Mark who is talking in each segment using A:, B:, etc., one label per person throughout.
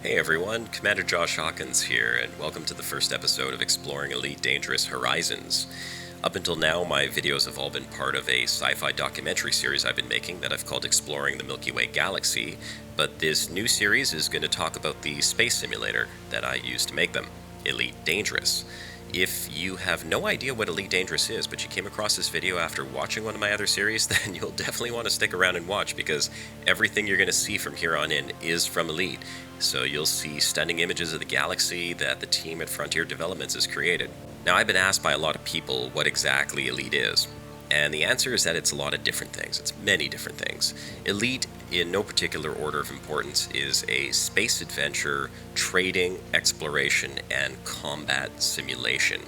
A: Hey everyone, Commander Josh Hawkins here, and welcome to the first episode of Exploring Elite Dangerous Horizons. Up until now, my videos have all been part of a sci-fi documentary series I've been making that I've called Exploring the Milky Way Galaxy, but this new series is going to talk about the space simulator that I used to make them, Elite Dangerous. If you have no idea what Elite Dangerous is, but you came across this video after watching one of my other series, then you'll definitely want to stick around and watch, because everything you're going to see from here on in is from Elite. So you'll see stunning images of the galaxy that the team at Frontier Developments has created. Now, I've been asked by a lot of people what exactly Elite is, and the answer is that it's a lot of different things. It's many different things. Elite, in no particular order of importance, is a space adventure, trading, exploration, and combat simulation.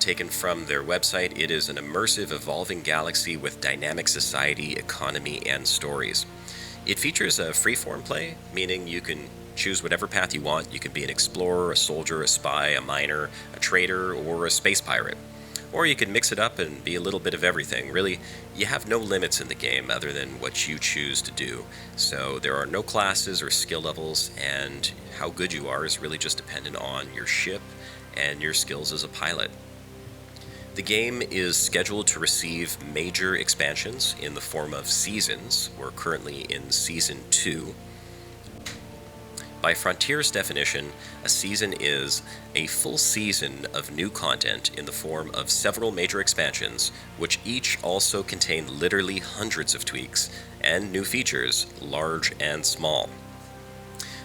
A: Taken from their website, it is an immersive, evolving galaxy with dynamic society, economy, and stories. It features a freeform play, meaning you can choose whatever path you want. You can be an explorer, a soldier, a spy, a miner, a trader, or a space pirate. Or you can mix it up and be a little bit of everything. Really, you have no limits in the game other than what you choose to do. So there are no classes or skill levels, and how good you are is really just dependent on your ship and your skills as a pilot. The game is scheduled to receive major expansions in the form of seasons. We're currently in Season 2. By Frontier's definition, a season is a full season of new content in the form of several major expansions, which each also contain literally hundreds of tweaks and new features, large and small.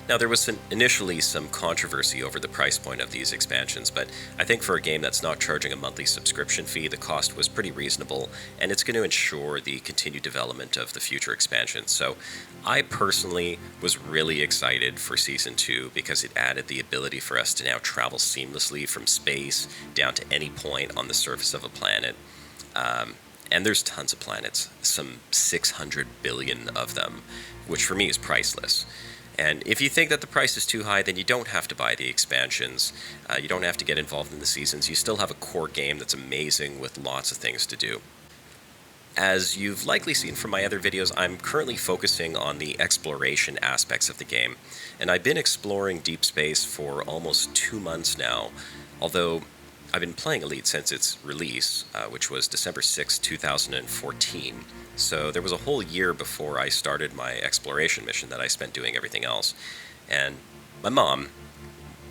A: Now, there was initially some controversy over the price point of these expansions, but I think for a game that's not charging a monthly subscription fee, the cost was pretty reasonable, and it's going to ensure the continued development of the future expansions. So I personally was really excited for Season 2 because it added the ability for us to now travel seamlessly from space down to any point on the surface of a planet. And there's tons of planets, some 600 billion of them, which for me is priceless. And if you think that the price is too high, then you don't have to buy the expansions. You don't have to get involved in the seasons. You still have a core game that's amazing with lots of things to do. As you've likely seen from my other videos, I'm currently focusing on the exploration aspects of the game. And I've been exploring deep space for almost 2 months now, although I've been playing Elite since its release, which was December 6, 2014. So there was a whole year before I started my exploration mission that I spent doing everything else. And my mom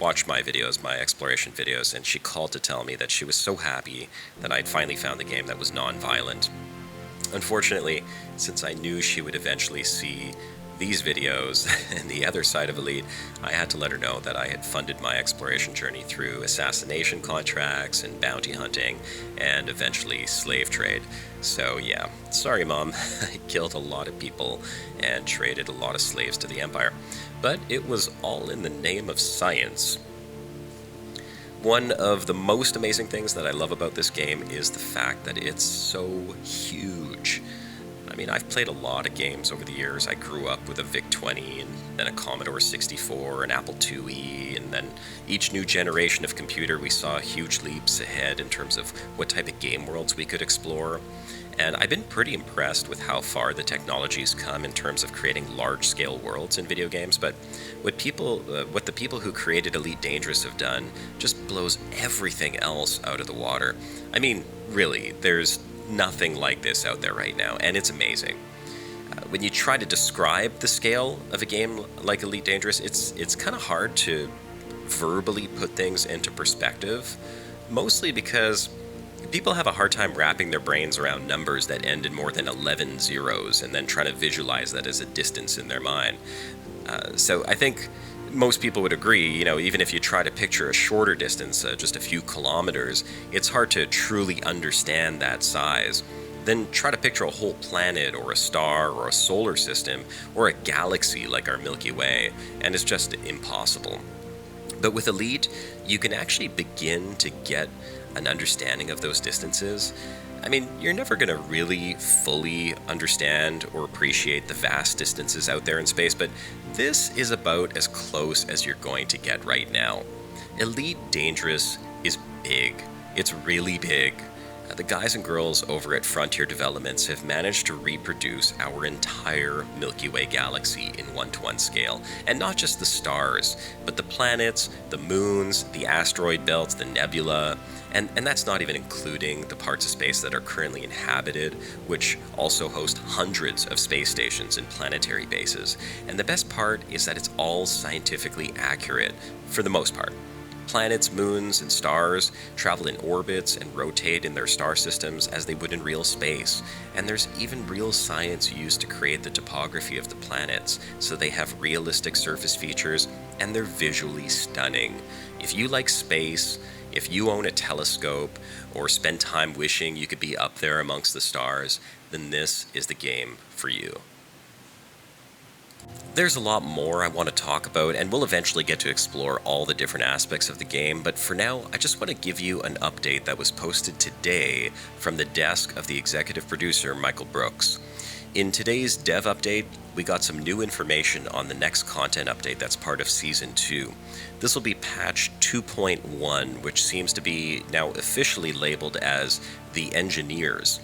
A: watched my videos, my exploration videos, and she called to tell me that she was so happy that I'd finally found a game that was non-violent. Unfortunately, since I knew she would eventually see these videos and the other side of Elite, I had to let her know that I had funded my exploration journey through assassination contracts and bounty hunting and eventually slave trade. So yeah, sorry Mom, I killed a lot of people and traded a lot of slaves to the Empire. But it was all in the name of science. One of the most amazing things that I love about this game is the fact that it's so huge. I mean, I've played a lot of games over the years. I grew up with a VIC-20 and then a Commodore 64, an Apple IIe, and then each new generation of computer we saw huge leaps ahead in terms of what type of game worlds we could explore. And I've been pretty impressed with how far the technology's come in terms of creating large-scale worlds in video games, but what the people who created Elite Dangerous have done just blows everything else out of the water. I mean, really, there's nothing like this out there right now, and it's amazing. When you try to describe the scale of a game like Elite Dangerous, it's kind of hard to verbally put things into perspective, mostly because people have a hard time wrapping their brains around numbers that end in more than 11 zeros and then trying to visualize that as a distance in their mind. So I think most people would agree, even if you try to picture a shorter distance, just a few kilometers, it's hard to truly understand that size. Then try to picture a whole planet or a star or a solar system or a galaxy like our Milky Way, and it's just impossible. But with Elite, you can actually begin to get an understanding of those distances. I mean, you're never going to really fully understand or appreciate the vast distances out there in space, but this is about as close as you're going to get right now. Elite Dangerous is big. It's really big. The guys and girls over at Frontier Developments have managed to reproduce our entire Milky Way galaxy in 1:1 scale. And not just the stars, but the planets, the moons, the asteroid belts, the nebula, and that's not even including the parts of space that are currently inhabited, which also host hundreds of space stations and planetary bases. And the best part is that it's all scientifically accurate, for the most part. Planets, moons, and stars travel in orbits and rotate in their star systems as they would in real space. And there's even real science used to create the topography of the planets, so they have realistic surface features and they're visually stunning. If you like space, if you own a telescope, or spend time wishing you could be up there amongst the stars, then this is the game for you. There's a lot more I want to talk about, and we'll eventually get to explore all the different aspects of the game, but for now, I just want to give you an update that was posted today from the desk of the executive producer, Michael Brooks. In today's dev update, we got some new information on the next content update that's part of Season 2. This will be patch 2.1, which seems to be now officially labeled as the Engineers.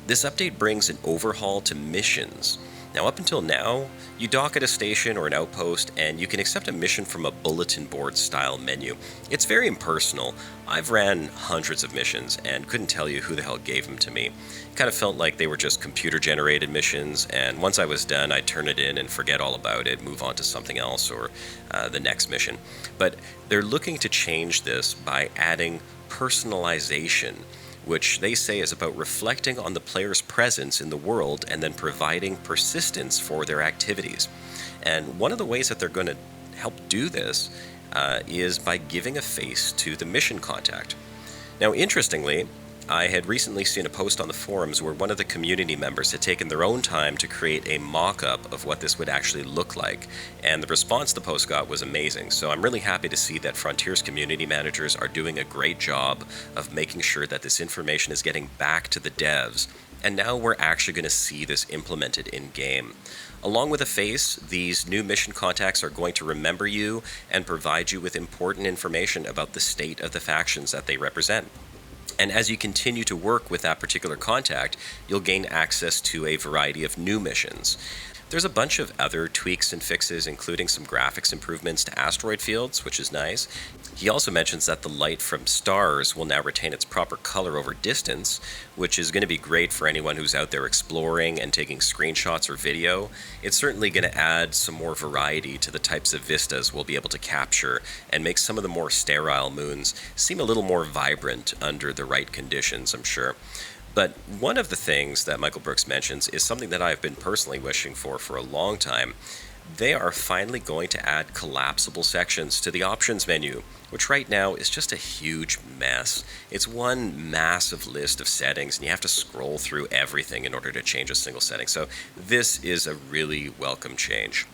A: This update brings an overhaul to missions. Now, up until now, you dock at a station or an outpost, and you can accept a mission from a bulletin board style menu. It's very impersonal. I've ran hundreds of missions and couldn't tell you who the hell gave them to me. It kind of felt like they were just computer generated missions, and once I was done, I'd turn it in and forget all about it, move on to something else or the next mission. But they're looking to change this by adding personalization, which they say is about reflecting on the player's presence in the world and then providing persistence for their activities. And one of the ways that they're going to help do this is by giving a face to the mission contact. Now, interestingly, I had recently seen a post on the forums where one of the community members had taken their own time to create a mock-up of what this would actually look like, and the response the post got was amazing. So I'm really happy to see that Frontier's community managers are doing a great job of making sure that this information is getting back to the devs, and now we're actually going to see this implemented in-game. Along with a face, these new mission contacts are going to remember you and provide you with important information about the state of the factions that they represent. And as you continue to work with that particular contact, you'll gain access to a variety of new missions. There's a bunch of other tweaks and fixes, including some graphics improvements to asteroid fields, which is nice. He also mentions that the light from stars will now retain its proper color over distance, which is going to be great for anyone who's out there exploring and taking screenshots or video. It's certainly going to add some more variety to the types of vistas we'll be able to capture and make some of the more sterile moons seem a little more vibrant under the right conditions, I'm sure. But one of the things that Michael Brooks mentions is something that I've been personally wishing for a long time. They are finally going to add collapsible sections to the options menu, which right now is just a huge mess. It's one massive list of settings, and you have to scroll through everything in order to change a single setting. So this is a really welcome change.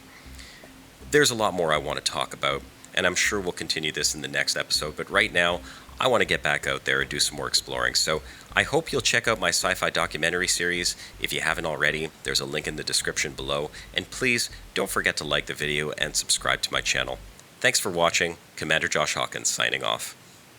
A: There's a lot more I want to talk about, and I'm sure we'll continue this in the next episode, but right now, I want to get back out there and do some more exploring. So I hope you'll check out my sci-fi documentary series. If you haven't already, there's a link in the description below. And please don't forget to like the video and subscribe to my channel. Thanks for watching. Commander Josh Hawkins signing off.